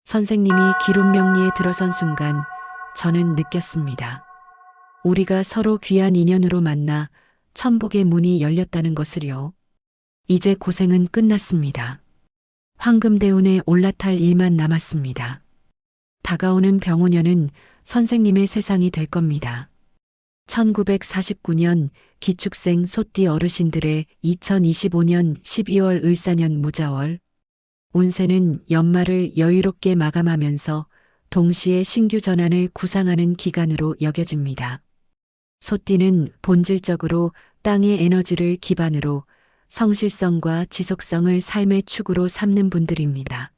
선생님이 기론명리에 들어선 순간 저는 느꼈습니다. 우리가 서로 귀한 인연으로 만나 천복의 문이 열렸다는 것을요. 이제 고생은 끝났습니다. 황금대운에 올라탈 일만 남았습니다. 다가오는 병오년은 선생님의 세상이 될 겁니다. 1949년 기축생 소띠 어르신들의 2025년 12월 을사년 무자월. 운세는 연말을 여유롭게 마감하면서 동시에 신규 전환을 구상하는 기간으로 여겨집니다. 소띠는 본질적으로 땅의 에너지를 기반으로 성실성과 지속성을 삶의 축으로 삼는 분들입니다.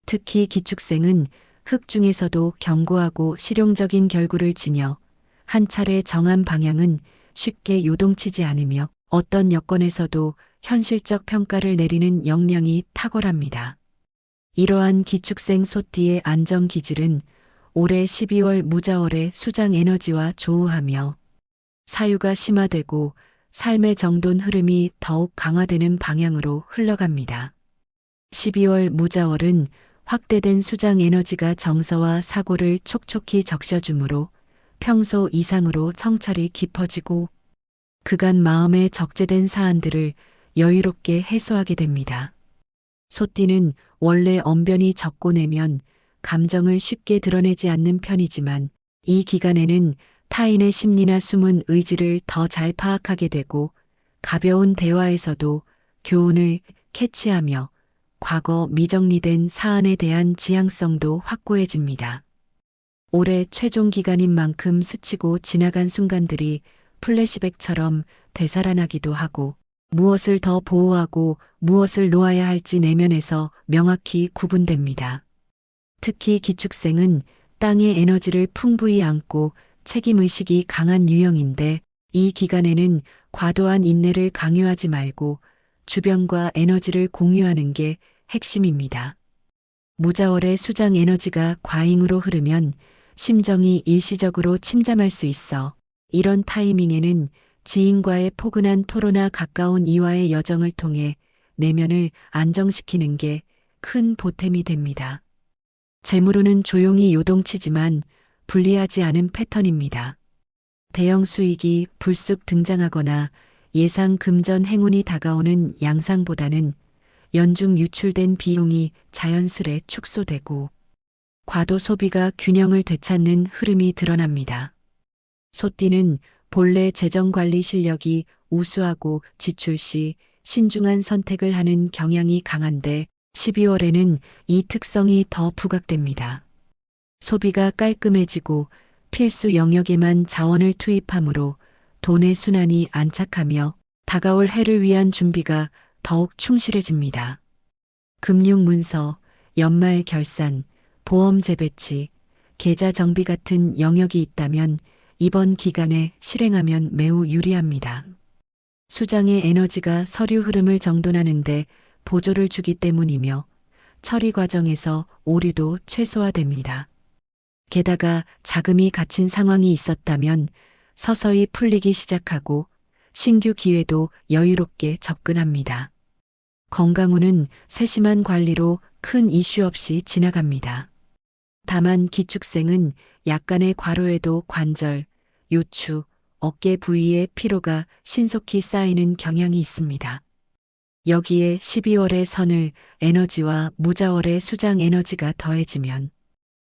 특히 기축생은 흙 중에서도 견고하고 실용적인 결구를 지녀 한 차례 정한 방향은 쉽게 요동치지 않으며 어떤 여건에서도 현실적 평가를 내리는 역량이 탁월합니다. 이러한 기축생 소띠의 안정 기질은 올해 12월 무자월의 수장 에너지와 조우하며 사유가 심화되고 삶의 정돈 흐름이 더욱 강화되는 방향으로 흘러갑니다. 12월 무자월은 확대된 수장 에너지가 정서와 사고를 촉촉히 적셔주므로 평소 이상으로 청찰이 깊어지고 그간 마음에 적재된 사안들을 여유롭게 해소하게 됩니다. 소띠는 원래 언변이 적고 내면 감정을 쉽게 드러내지 않는 편이지만 이 기간에는 타인의 심리나 숨은 의지를 더 잘 파악하게 되고 가벼운 대화에서도 교훈을 캐치하며 과거 미정리된 사안에 대한 지향성도 확고해집니다. 올해 최종 기간인 만큼 스치고 지나간 순간들이 플래시백처럼 되살아나기도 하고 무엇을 더 보호하고 무엇을 놓아야 할지 내면에서 명확히 구분됩니다. 특히 기축생은 땅의 에너지를 풍부히 안고 책임의식이 강한 유형인데 이 기간에는 과도한 인내를 강요하지 말고 주변과 에너지를 공유하는 게 핵심입니다. 무자월의 수장 에너지가 과잉으로 흐르면 심정이 일시적으로 침잠할 수 있어 이런 타이밍에는 지인과의 포근한 토로나 가까운 이와의 여정을 통해 내면을 안정시키는 게 큰 보탬이 됩니다. 재물운은 조용히 요동치지만 불리하지 않은 패턴입니다. 대형 수익이 불쑥 등장하거나 예상 금전 행운이 다가오는 양상보다는 연중 유출된 비용이 자연스레 축소되고 과도 소비가 균형을 되찾는 흐름이 드러납니다. 소띠는 본래 재정관리 실력이 우수하고 지출 시 신중한 선택을 하는 경향이 강한데 12월에는 이 특성이 더 부각됩니다. 소비가 깔끔해지고 필수 영역에만 자원을 투입하므로 돈의 순환이 안착하며 다가올 해를 위한 준비가 더욱 충실해집니다. 금융 문서, 연말 결산, 보험 재배치, 계좌 정비 같은 영역이 있다면 이번 기간에 실행하면 매우 유리합니다. 수장의 에너지가 서류 흐름을 정돈하는데 보조를 주기 때문이며 처리 과정에서 오류도 최소화됩니다. 게다가 자금이 갇힌 상황이 있었다면 서서히 풀리기 시작하고 신규 기회도 여유롭게 접근합니다. 건강운은 세심한 관리로 큰 이슈 없이 지나갑니다. 다만 기축생은 약간의 과로에도 관절, 요추, 어깨 부위의 피로가 신속히 쌓이는 경향이 있습니다. 여기에 12월의 선을 에너지와 무자월의 수장 에너지가 더해지면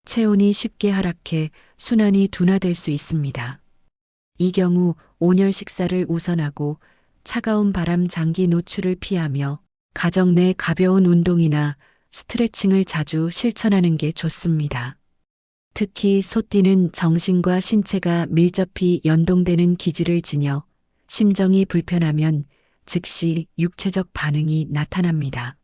체온이 쉽게 하락해 순환이 둔화될 수 있습니다. 이 경우 온열 식사를 우선하고 차가운 바람 장기 노출을 피하며 가정 내 가벼운 운동이나 스트레칭을 자주 실천하는 게 좋습니다. 특히 소띠는 정신과 신체가 밀접히 연동되는 기질을 지녀 심정이 불편하면 즉시 육체적 반응이 나타납니다.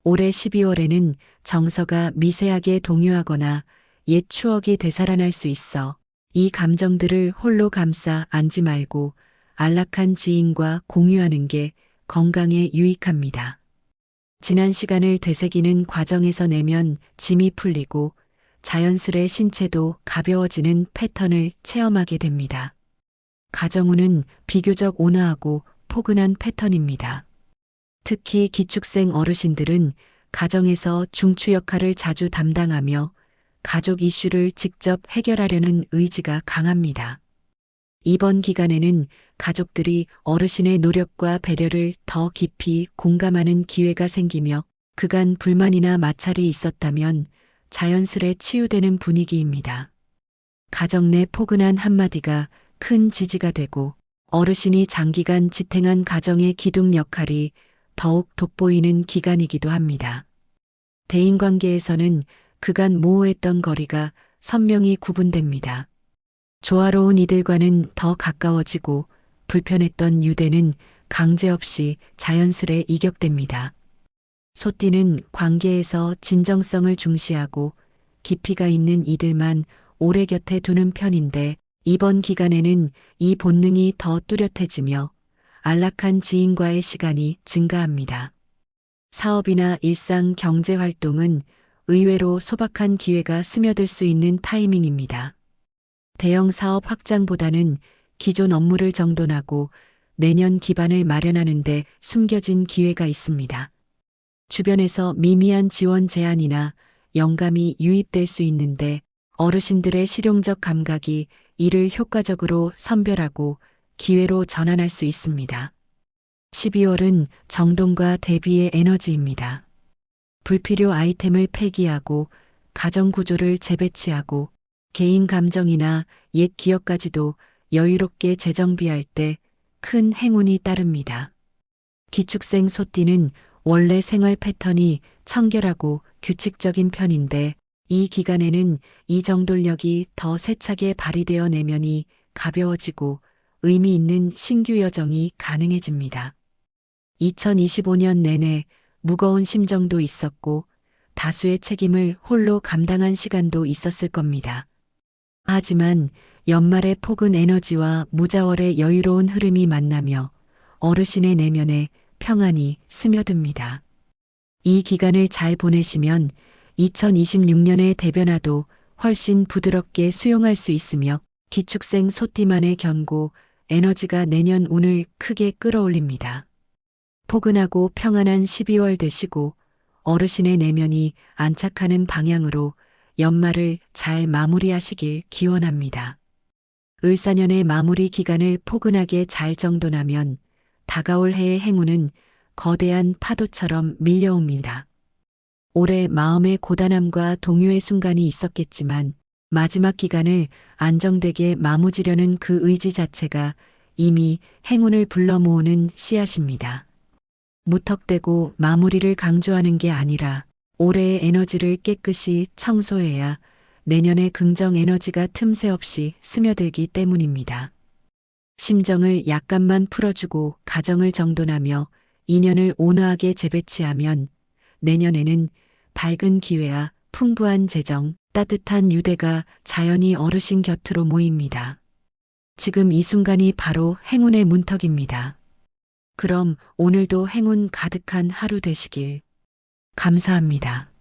올해 12월에는 정서가 미세하게 동요하거나 옛 추억이 되살아날 수 있어 이 감정들을 홀로 감싸 안지 말고 안락한 지인과 공유하는 게 건강에 유익합니다. 지난 시간을 되새기는 과정에서 내면 짐이 풀리고 자연스레 신체도 가벼워지는 패턴을 체험하게 됩니다. 가정운은 비교적 온화하고 포근한 패턴입니다. 특히 기축생 어르신들은 가정에서 중추 역할을 자주 담당하며 가족 이슈를 직접 해결하려는 의지가 강합니다. 이번 기간에는 가족들이 어르신의 노력과 배려를 더 깊이 공감하는 기회가 생기며 그간 불만이나 마찰이 있었다면 자연스레 치유되는 분위기입니다. 가정 내 포근한 한마디가 큰 지지가 되고 어르신이 장기간 지탱한 가정의 기둥 역할이 더욱 돋보이는 기간이기도 합니다. 대인관계에서는 그간 모호했던 거리가 선명히 구분됩니다. 조화로운 이들과는 더 가까워지고 불편했던 유대는 강제 없이 자연스레 이격됩니다. 소띠는 관계에서 진정성을 중시하고 깊이가 있는 이들만 오래 곁에 두는 편인데 이번 기간에는 이 본능이 더 뚜렷해지며 안락한 지인과의 시간이 증가합니다. 사업이나 일상 경제 활동은 의외로 소박한 기회가 스며들 수 있는 타이밍입니다. 대형 사업 확장보다는 기존 업무를 정돈하고 내년 기반을 마련하는 데 숨겨진 기회가 있습니다. 주변에서 미미한 지원 제안이나 영감이 유입될 수 있는데 어르신들의 실용적 감각이 이를 효과적으로 선별하고 기회로 전환할 수 있습니다. 12월은 정돈과 대비의 에너지입니다. 불필요 아이템을 폐기하고 가정 구조를 재배치하고 개인 감정이나 옛 기억까지도 여유롭게 재정비할 때 큰 행운이 따릅니다. 기축생 소띠는 원래 생활 패턴이 청결하고 규칙적인 편인데 이 기간에는 이 정돌력이 더 세차게 발휘되어 내면이 가벼워지고 의미 있는 신규 여정이 가능해집니다. 2025년 내내 무거운 심정도 있었고 다수의 책임을 홀로 감당한 시간도 있었을 겁니다. 하지만 연말의 폭은 에너지와 무자월의 여유로운 흐름이 만나며 어르신의 내면에 평안이 스며듭니다. 이 기간을 잘 보내시면 2026년의 대변화도 훨씬 부드럽게 수용할 수 있으며 기축생 소띠만의 견고 에너지가 내년 운을 크게 끌어올립니다. 포근하고 평안한 12월 되시고 어르신의 내면이 안착하는 방향으로 연말을 잘 마무리하시길 기원합니다. 을사년의 마무리 기간을 포근하게 잘 정돈하면 다가올 해의 행운은 거대한 파도처럼 밀려옵니다. 올해 마음의 고단함과 동요의 순간이 있었겠지만 마지막 기간을 안정되게 마무지려는 그 의지 자체가 이미 행운을 불러 모으는 씨앗입니다. 무턱대고 마무리를 강조하는 게 아니라 올해의 에너지를 깨끗이 청소해야 내년의 긍정 에너지가 틈새 없이 스며들기 때문입니다. 심정을 약간만 풀어주고 가정을 정돈하며 인연을 온화하게 재배치하면 내년에는 밝은 기회와 풍부한 재정, 따뜻한 유대가 자연히 어르신 곁으로 모입니다. 지금 이 순간이 바로 행운의 문턱입니다. 그럼 오늘도 행운 가득한 하루 되시길. 감사합니다.